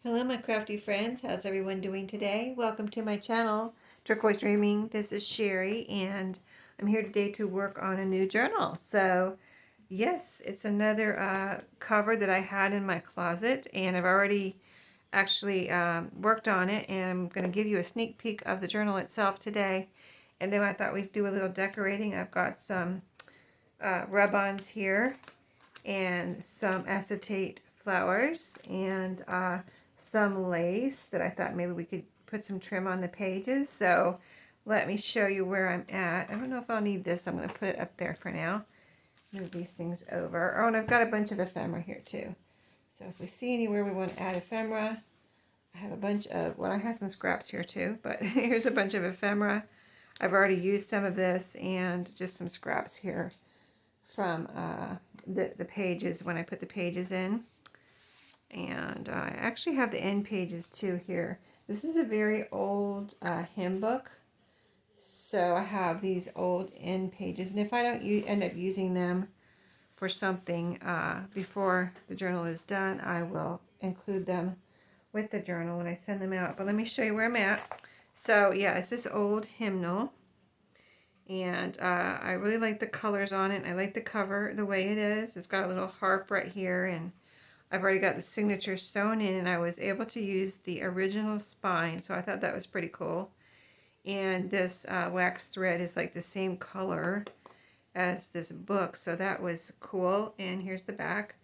Hello my crafty friends, how's everyone doing today? Welcome to my channel, Turquoise Dreaming. This is Sheree and I'm here today to work on a new journal. So yes, it's another cover that I had in my closet and I've already actually worked on it, and I'm going to give you a sneak peek of the journal itself today. And then I thought we'd do a little decorating. I've got some Rubons here and some acetate flowers and some lace that I thought maybe we could put some trim on the pages. So let me show you where I'm at. I don't know if I'll need this. I'm going to put it up there for now. Move these things over. Oh, and I've got a bunch of ephemera here too. So if we see anywhere we want to add ephemera, I have a bunch of, well, I have some scraps here too, but here's a bunch of ephemera. I've already used some of this and just some scraps here from the pages when I put the pages in. And I actually have the end pages too here. This is a very old hymn book. So I have these old end pages. And if I don't end up using them for something before the journal is done, I will include them with the journal when I send them out. But let me show you where I'm at. So yeah, it's this old hymnal. And I really like the colors on it. I like the cover the way it is. It's got a little harp right here, and I've already got the signature sewn in, and I was able to use the original spine, so I thought that was pretty cool. And this wax thread is like the same color as this book, so that was cool. And here's the back.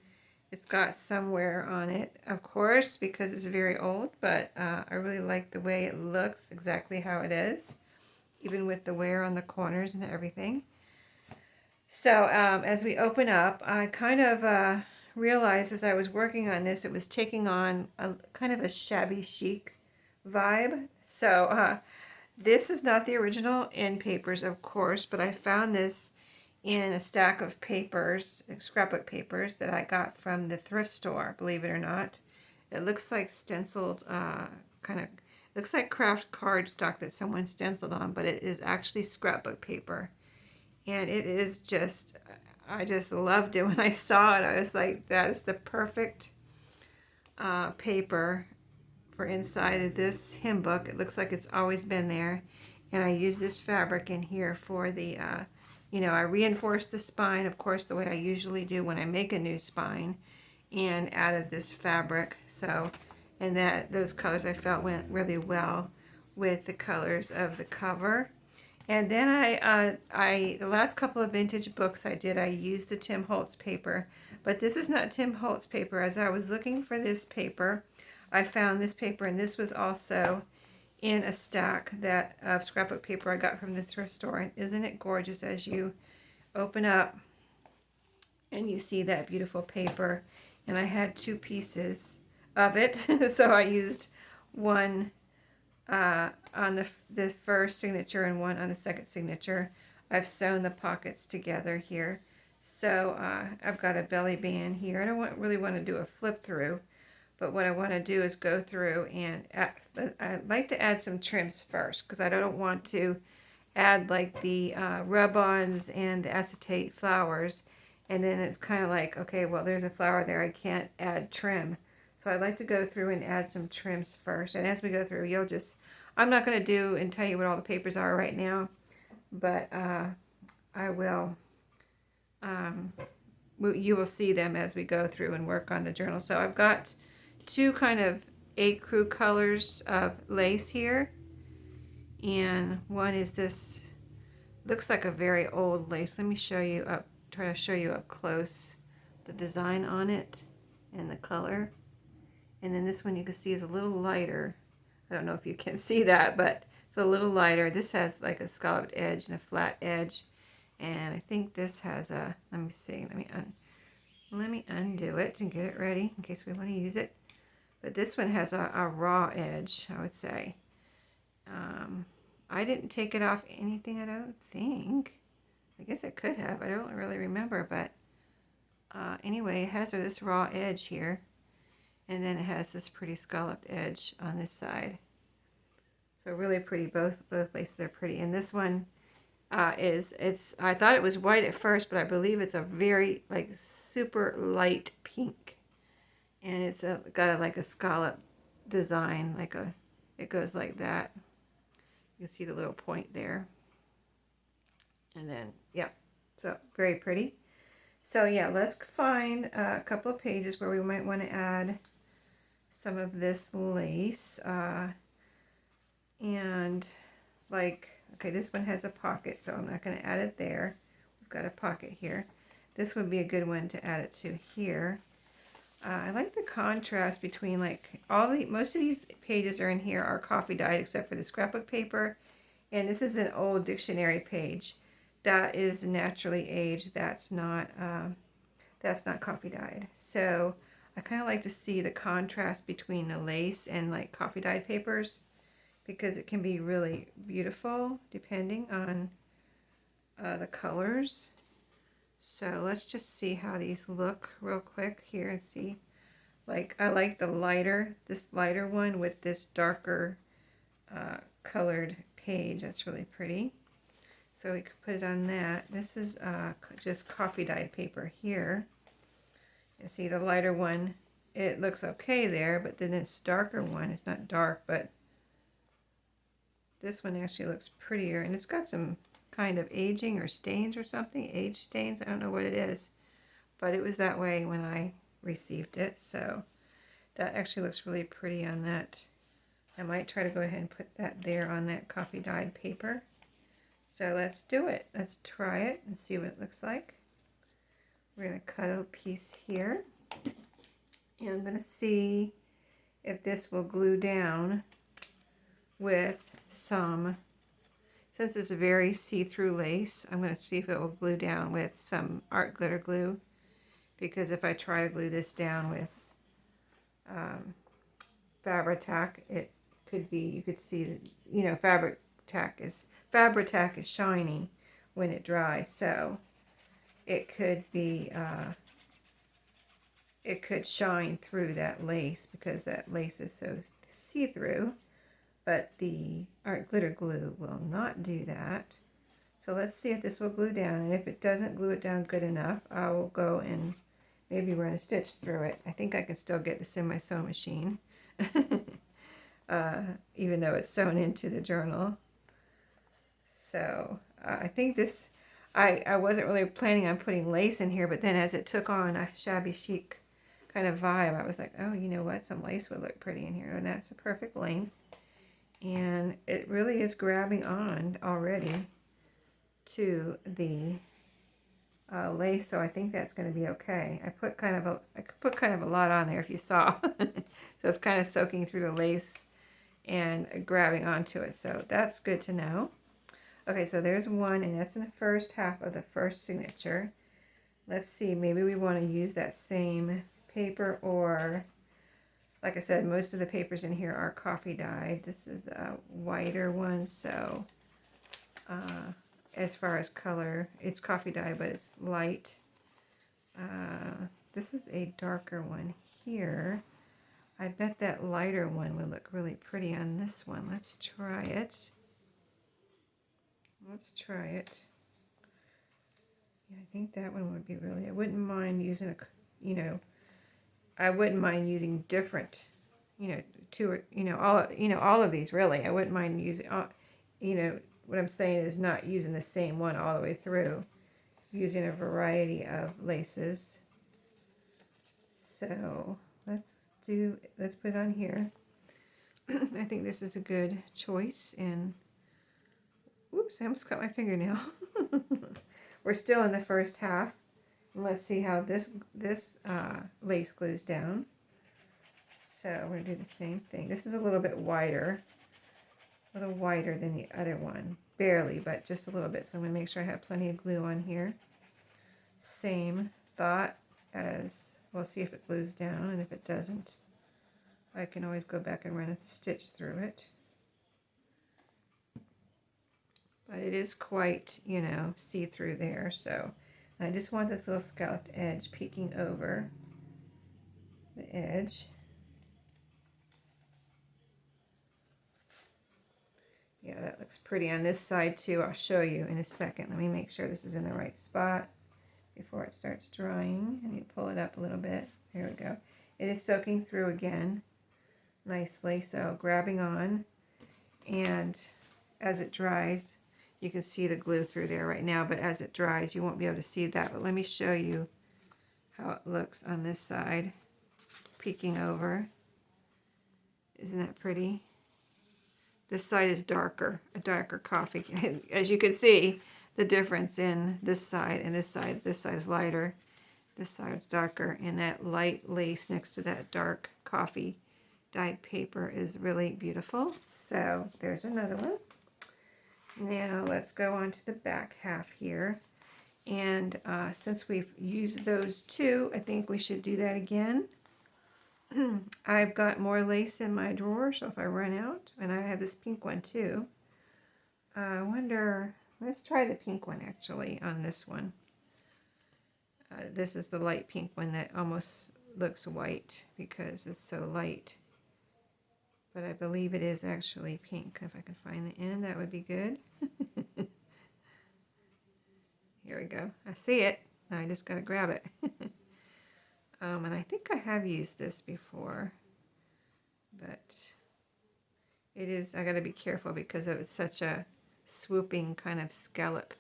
It's got some wear on it, of course, because it's very old, but I really like the way it looks, exactly how it is, even with the wear on the corners and everything. So as we open up, I kind of realized as I was working on this, it was taking on a kind of a shabby chic vibe. So this is not the original end papers, of course, but I found this in a stack of papers, scrapbook papers that I got from the thrift store, believe it or not. It looks like stenciled, kind of, looks like craft cardstock that someone stenciled on, but it is actually scrapbook paper. And it is just, I just loved it when I saw it. I was like, that is the perfect paper for inside of this hymn book. It looks like it's always been there. And I use this fabric in here for the, I reinforce the spine, of course, the way I usually do when I make a new spine, and added this fabric. So, and those colors I felt went really well with the colors of the cover. And then the last couple of vintage books I used the Tim Holtz paper, but this is not Tim Holtz paper. As I was looking for this paper, I found this paper, and this was also in a stack of scrapbook paper I got from the thrift store. And isn't it gorgeous as you open up and you see that beautiful paper? And I had two pieces of it, so I used one on the first signature and one on the second signature. I've sewn the pockets together here. So I've got a belly band here. I don't really want to do a flip through, but what I want to do is go through and I'd like to add some trims first, because I don't want to add like the rub-ons and the acetate flowers, and then it's kind of like, okay, well, there's a flower there, I can't add trim. So I'd like to go through and add some trims first. And as we go through, I'm not going to do and tell you what all the papers are right now, but I will, you will see them as we go through and work on the journal. So I've got two kind of ecru colors of lace here. And one is this, looks like a very old lace. Let me show you up, try to show you up close the design on it and the color. And then this one you can see is a little lighter. I don't know if you can see that, but it's a little lighter. This has like a scalloped edge and a flat edge. And I think this has a, let me see, let me undo it and get it ready in case we want to use it. But this one has a raw edge, I would say. I didn't take it off anything, I don't think. I guess I could have. I don't really remember, but anyway, it has this raw edge here. And then it has this pretty scalloped edge on this side. So really pretty. Both laces are pretty. And this one I thought it was white at first, but I believe it's a very like super light pink. And it's got like a scallop design, like it goes like that. You can see the little point there. And then, yeah, so very pretty. So yeah, let's find a couple of pages where we might want to add some of this lace. And like, okay, this one has a pocket, so I'm not going to add it there. We've got a pocket here. This would be a good one to add it to here. I like the contrast between like most of these pages are in here are coffee dyed except for the scrapbook paper. And this is an old dictionary page that is naturally aged. That's not coffee dyed. So I kind of like to see the contrast between the lace and like coffee dyed papers, because it can be really beautiful depending on the colors. So let's just see how these look real quick here and see. Like, I like this lighter one with this darker colored page. That's really pretty. So we could put it on that. This is just coffee dyed paper here. You see the lighter one, it looks okay there, but then this darker one, it's not dark, but this one actually looks prettier, and it's got some kind of aging or stains or something, age stains. I don't know what it is, but it was that way when I received it. So that actually looks really pretty on that. I might try to go ahead and put that there on that coffee dyed paper. So let's do it. Let's try it and see what it looks like. We're going to cut a piece here, and I'm going to see if this will glue down with some, since it's a very see-through lace, I'm going to see if it will glue down with some art glitter glue, because if I try to glue this down with Fabri-Tac, it could be, you could see that, you know, Fabri-Tac is shiny when it dries, so it could be, it could shine through that lace because that lace is so see-through. But the art glitter glue will not do that. So let's see if this will glue down, and if it doesn't glue it down good enough, I will go and maybe run a stitch through it. I think I can still get this in my sewing machine, even though it's sewn into the journal. So I think this, I wasn't really planning on putting lace in here, but then as it took on a shabby chic kind of vibe, I was like, oh, you know what, some lace would look pretty in here, and that's a perfect length. And it really is grabbing on already to the lace, so I think that's going to be okay. I put kind of a lot on there, if you saw. So it's kind of soaking through the lace and grabbing onto it, so that's good to know. Okay, so there's one, and that's in the first half of the first signature. Let's see, maybe we want to use that same paper, or like I said, most of the papers in here are coffee dyed. This is a whiter one, so as far as color, it's coffee dye, but it's light. This is a darker one here. I bet that lighter one would look really pretty on this one. Let's try it. Let's try it. Yeah, I think that one would be really, I wouldn't mind using a, you know, I wouldn't mind using different, you know, all of these really. I wouldn't mind using, you know, what I'm saying is not using the same one all the way through, using a variety of laces. So let's put it on here. I think this is a good choice. And whoops, I almost cut my fingernail. We're still in the first half. Let's see how this lace glues down. So we're going to do the same thing. This is a little bit wider. A little wider than the other one. Barely, but just a little bit. So I'm going to make sure I have plenty of glue on here. Same thought as, we'll see if it glues down. And if it doesn't, I can always go back and run a stitch through it. But it is quite, you know, see-through there. So I just want this little scalloped edge peeking over the edge. Yeah, that looks pretty on this side too. I'll show you in a second. Let me make sure this is in the right spot before it starts drying. I need to pull it up a little bit. There we go. It is soaking through again nicely, so grabbing on, and as it dries, you can see the glue through there right now, but as it dries you won't be able to see that. But let me show you how it looks on this side, peeking over. Isn't that pretty? This side is darker, a darker coffee. As you can see, the difference in this side and this side. This side is lighter, this side's darker, and that light lace next to that dark coffee dyed paper is really beautiful. So there's another one. Now let's go on to the back half here. And since we've used those two, I think we should do that again. I've got more lace in my drawer, so if I run out, and I have this pink one too. I wonder, let's try the pink one actually on this one. This is the light pink one that almost looks white because it's so light. But I believe it is actually pink. If I can find the end, that would be good. Here we go. I see it. Now I just got to grab it. And I think I have used this before, but it is, I got to be careful because of it's such a swooping kind of scallop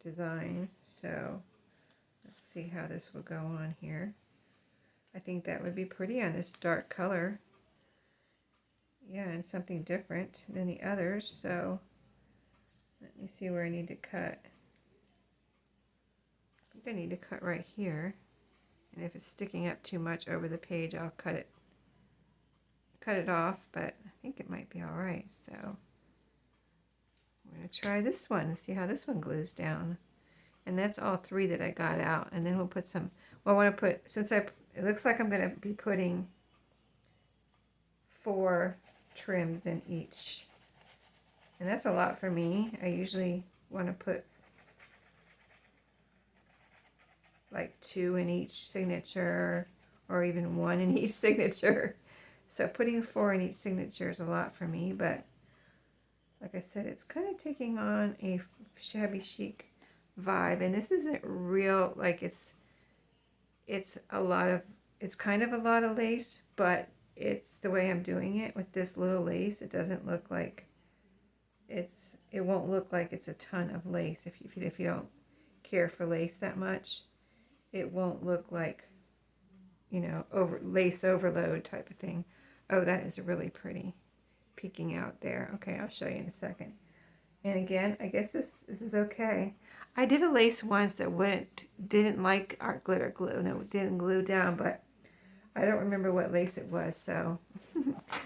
design. So let's see how this will go on here. I think that would be pretty on this dark color. Yeah, and something different than the others. So let me see where I need to cut. I think I need to cut right here. And if it's sticking up too much over the page, I'll cut it off, but I think it might be all right. So I'm going to try this one and see how this one glues down. And that's all three that I got out. And then we'll put some, well, I want to put, since it looks like I'm going to be putting 4 trims in each. And that's a lot for me. I usually want to put like 2 in each signature, or even 1 in each signature. So putting 4 in each signature is a lot for me, but like I said, it's kind of taking on a shabby chic vibe. And this isn't real, like it's kind of a lot of lace, but it's the way I'm doing it with this little lace. It doesn't look like it won't look like it's a ton of lace if you don't care for lace that much. It won't look like, you know, lace overload type of thing. Oh, that is really pretty, peeking out there. Okay, I'll show you in a second. And again, I guess this is okay. I did a lace once that didn't like art glitter glue, and it didn't glue down, but I don't remember what lace it was, so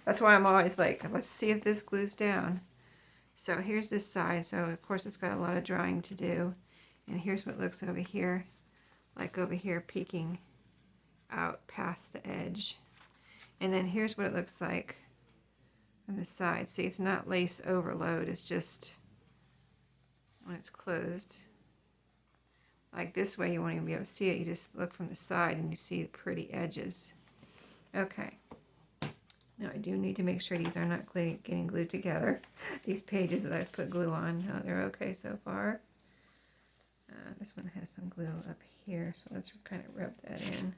that's why I'm always like, let's see if this glues down. So here's this side. So of course it's got a lot of drying to do, and here's what it looks over here. Like over here, peeking out past the edge. And then here's what it looks like on the side. See, it's not lace overload, it's just when it's closed. Like this way, you won't even be able to see it. You just look from the side and you see the pretty edges. Okay. Now I do need to make sure these are not getting glued together. These pages that I've put glue on, they're okay so far. This one has some glue up here, so let's kind of rub that in.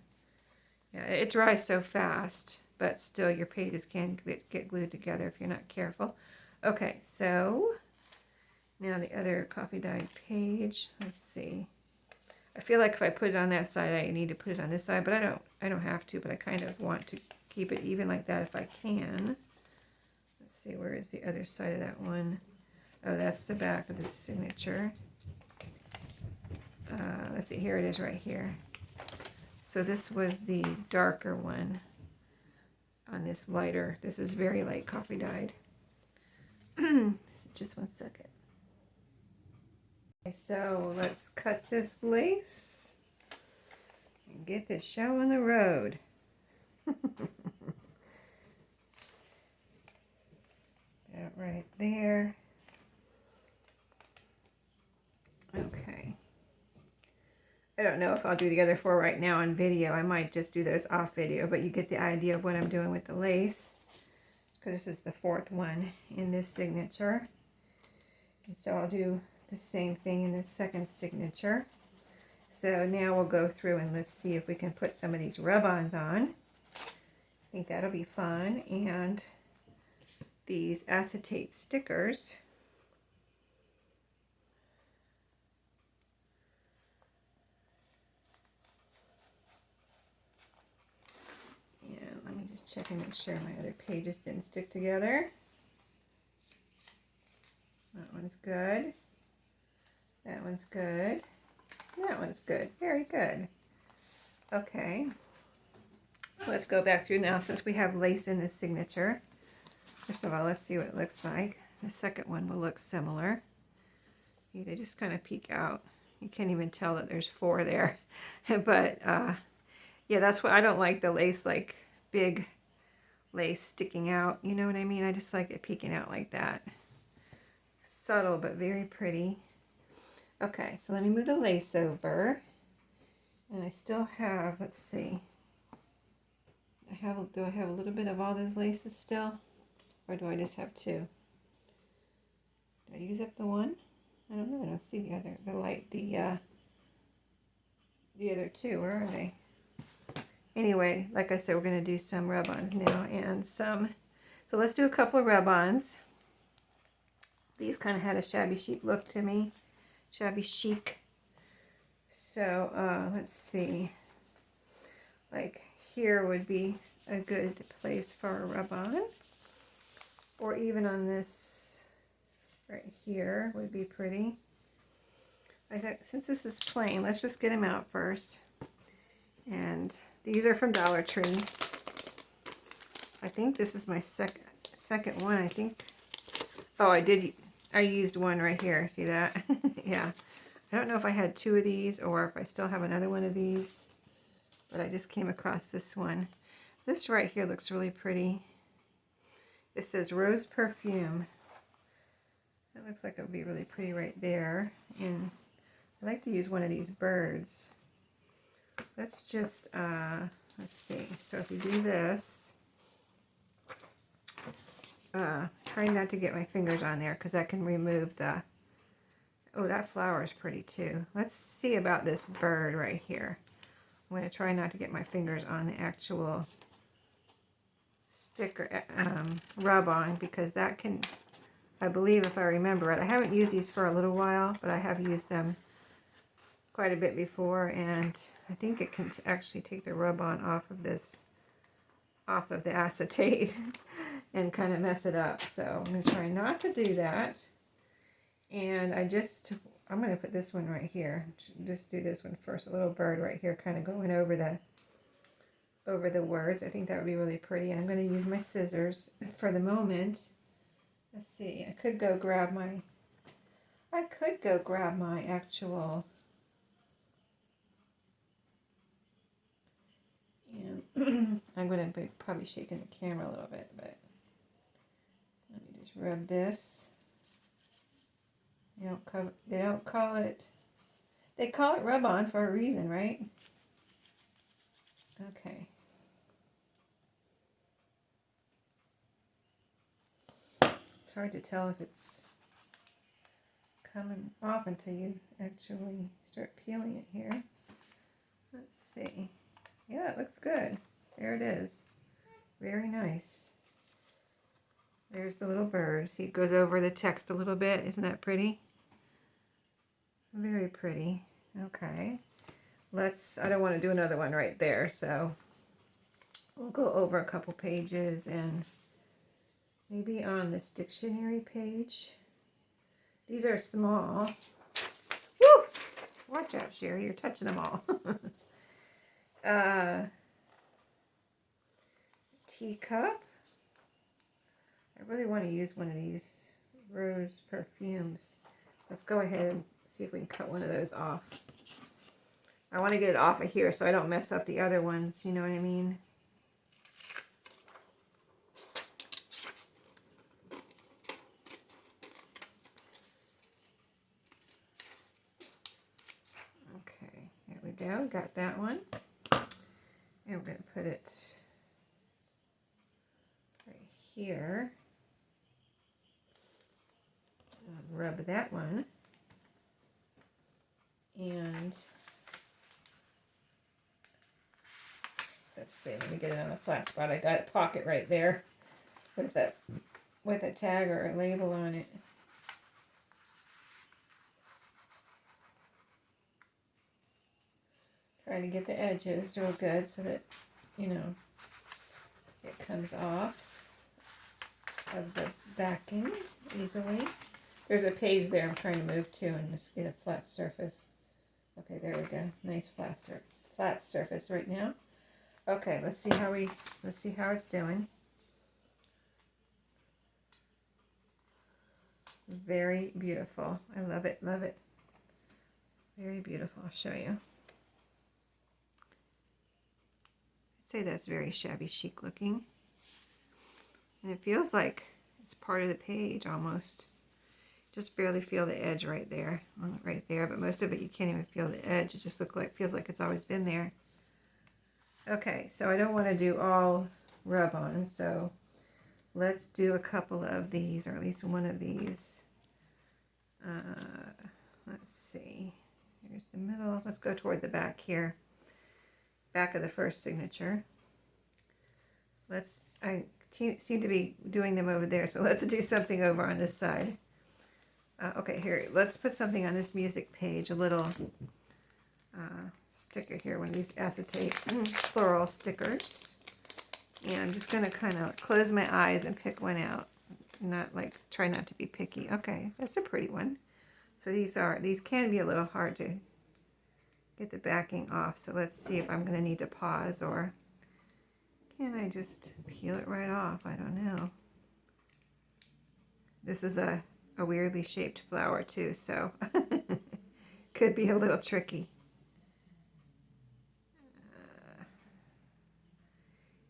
Yeah, it dries so fast, but still your pages can get glued together if you're not careful. Okay, so now the other coffee dyed page. Let's see. I feel like if I put it on that side, I need to put it on this side, but I don't have to, but I kind of want to keep it even like that if I can. Let's see, where is the other side of that one? Oh, that's the back of the signature. Let's see, here it is right here. So this was the darker one on this lighter. This is very light coffee dyed. Just 1 second. Okay, so let's cut this lace and get this show on the road. That right there. Okay. I don't know if I'll do the other 4 right now on video. I might just do those off video, but you get the idea of what I'm doing with the lace, because this is the 4th one in this signature. And so I'll do the same thing in this second signature. So now we'll go through and let's see if we can put some of these rub-ons on. I think that'll be fun. And these acetate stickers. And let me just check and make sure my other pages didn't stick together. That one's good. That one's good. That one's good. Very good. Okay. Let's go back through now since we have lace in the signature. First of all, let's see what it looks like. The second one will look similar. See, they just kind of peek out. You can't even tell that there's 4 there. But yeah, that's what I don't like, the lace, like big lace sticking out. You know what I mean? I just like it peeking out like that. Subtle but very pretty. Okay, so let me move the lace over. And I still have, let's see. Do I have a little bit of all those laces still? Or do I just have 2? Did I use up the one? I don't know. I don't see the other, the other 2. Where are they? Anyway, like I said, we're going to do some rub-ons now and some. So let's do a couple of rub-ons. These kind of had a shabby chic look to me. Shabby chic. So let's see. Like here would be a good place for a rub-on. Or even on this right here would be pretty. I thought, since this is plain, let's just get them out first. And these are from Dollar Tree. I think this is my second one. I think. Oh, I used one right here. See that? Yeah. I don't know if I had 2 of these or if I still have another one of these. But I just came across this one. This right here looks really pretty. It says Rose Perfume. That looks like it would be really pretty right there. And I like to use one of these birds. Let's just, let's see. So if you do this, try not to get my fingers on there because that can remove the, oh, that flower is pretty too. Let's see about this bird right here. I'm going to try not to get my fingers on the actual sticker rub-on because that can, I believe if I remember it, I haven't used these for a little while, but I have used them quite a bit before, and I think it can actually take the rub-on off of this, off of the acetate and kind of mess it up. So I'm going to try not to do that. And I'm going to put this one right here. Just do this one first. A little bird right here kind of going over the words. I think that would be really pretty. And I'm going to use my scissors for the moment. Let's see. I could go grab my actual, and I'm going to be probably shaking the camera a little bit, but let me just rub this. They call it rub-on for a reason, right? Okay. It's hard to tell if it's coming off until you actually start peeling it here. Let's see. Yeah, it looks good. There it is. Very nice. There's the little bird. See, it goes over the text a little bit. Isn't that pretty? Very pretty. Okay. I don't want to do another one right there, so we'll go over a couple pages and maybe on this dictionary page. These are small. Woo! Watch out, Sheree. You're touching them all. Teacup. I really want to use one of these rose perfumes. Let's go ahead and see if we can cut one of those off. I want to get it off of here so I don't mess up the other ones, you know what I mean? Okay, there we go. Got that one. And we're going to put it right here. Rub that one. And let's see, let me get it on the flat spot. I got a pocket right there with a tag or a label on it. Try to get the edges real good so that, you know, it comes off of the backing easily. There's a page there I'm trying to move to and just get a flat surface. Okay, there we go. Nice flat surface right now. Okay, let's see how it's doing. Very beautiful. I love it, love it. Very beautiful. I'll show you. I'd say that's very shabby chic looking. And it feels like it's part of the page almost. Just barely feel the edge right there, but most of it you can't even feel the edge. It just feels like it's always been there. Okay, so I don't want to do all rub-on, so let's do a couple of these, or at least one of these. Let's see. Here's the middle. Let's go toward the back here. Back of the first signature. I seem to be doing them over there, so let's do something over on this side. Okay, here, let's put something on this music page, a little sticker here, one of these acetate floral stickers. And I'm just going to kind of close my eyes and pick one out. Try not to be picky. Okay, that's a pretty one. So these can be a little hard to get the backing off. So let's see if I'm going to need to pause, or can I just peel it right off? I don't know. This is a weirdly shaped flower too, so could be a little tricky.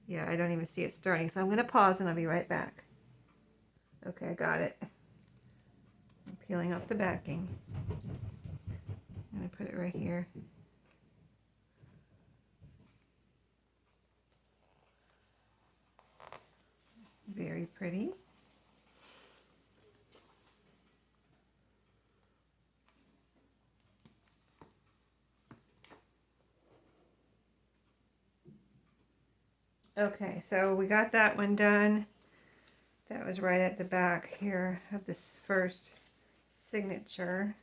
Yeah, I don't even see it starting, so I'm going to pause and I'll be right back. Okay, I got it. I'm peeling off the backing. I'm going to put it right here. Very pretty. Okay, so we got that one done. That was right at the back here of this first signature.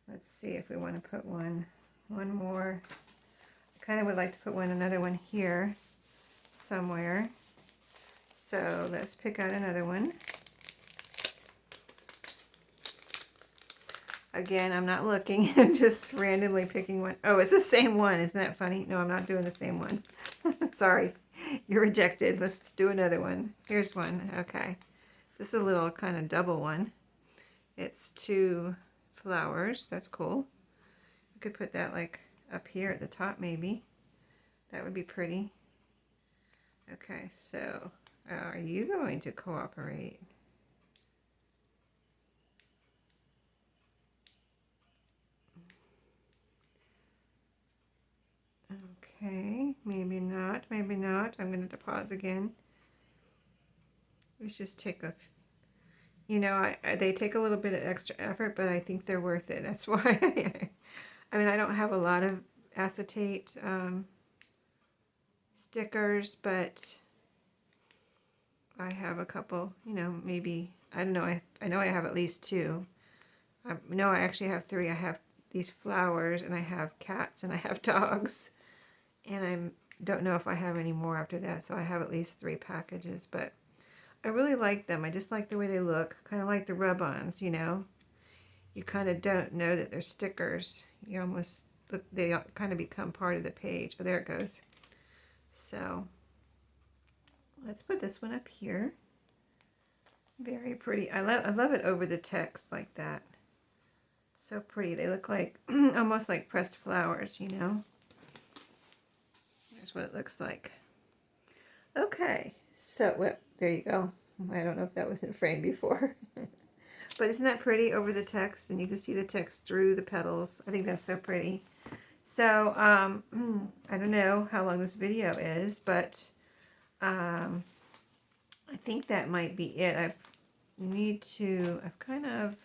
Let's see if we want to put one more. I kind of would like to put another one here somewhere. So let's pick out another one. Again, I'm not looking, I'm just randomly picking one. Oh, it's the same one. Isn't that funny? No, I'm not doing the same one. Sorry, you're rejected. Let's do another one. Here's one. Okay. This is a little kind of double one. It's 2 flowers. That's cool. You could put that like up here at the top maybe. That would be pretty. Okay, so are you going to cooperate? Okay, maybe not, maybe not. I'm going to pause again. Let's just take a, you know, they take a little bit of extra effort, but I think they're worth it. That's why, I mean, I don't have a lot of acetate stickers, but I have a couple, you know, maybe, I don't know, I know I have at least 2. No, I actually have 3. I have these flowers, and I have cats, and I have dogs. And I don't know if I have any more after that, so I have at least 3 packages, but I really like them. I just like the way they look, kind of like the rub-ons, you know. You kind of don't know that they're stickers. You almost look, they kind of become part of the page. Oh, there it goes. So let's put this one up here. Very pretty. I love it over the text like that. So pretty. They look like almost like pressed flowers, you know. What it looks like. Okay, so well, there you go. I don't know if that was in frame before. But isn't that pretty over the text? And you can see the text through the petals. I think that's so pretty. So, I don't know how long this video is, but I think that might be it. I've kind of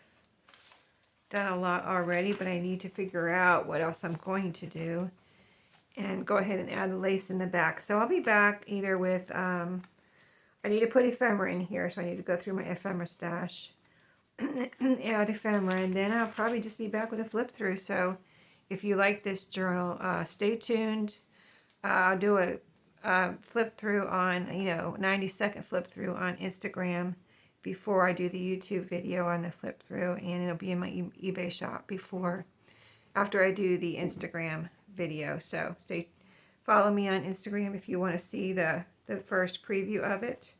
done a lot already, but I need to figure out what else I'm going to do. and go ahead and add the lace in the back. So I'll be back either with, I need to put ephemera in here, so I need to go through my ephemera stash, add ephemera, and then I'll probably just be back with a flip through. So if you like this journal, stay tuned. I'll do a flip through on, 90-second flip through on Instagram before I do the YouTube video on the flip through, and it'll be in my eBay shop after I do the Instagram video. So follow me on Instagram if you want to see the first preview of it.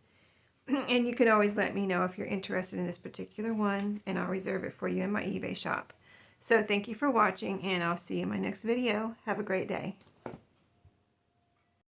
And you can always let me know if you're interested in this particular one, and I'll reserve it for you in my eBay shop. So thank you for watching, and I'll see you in my next video. Have a great day.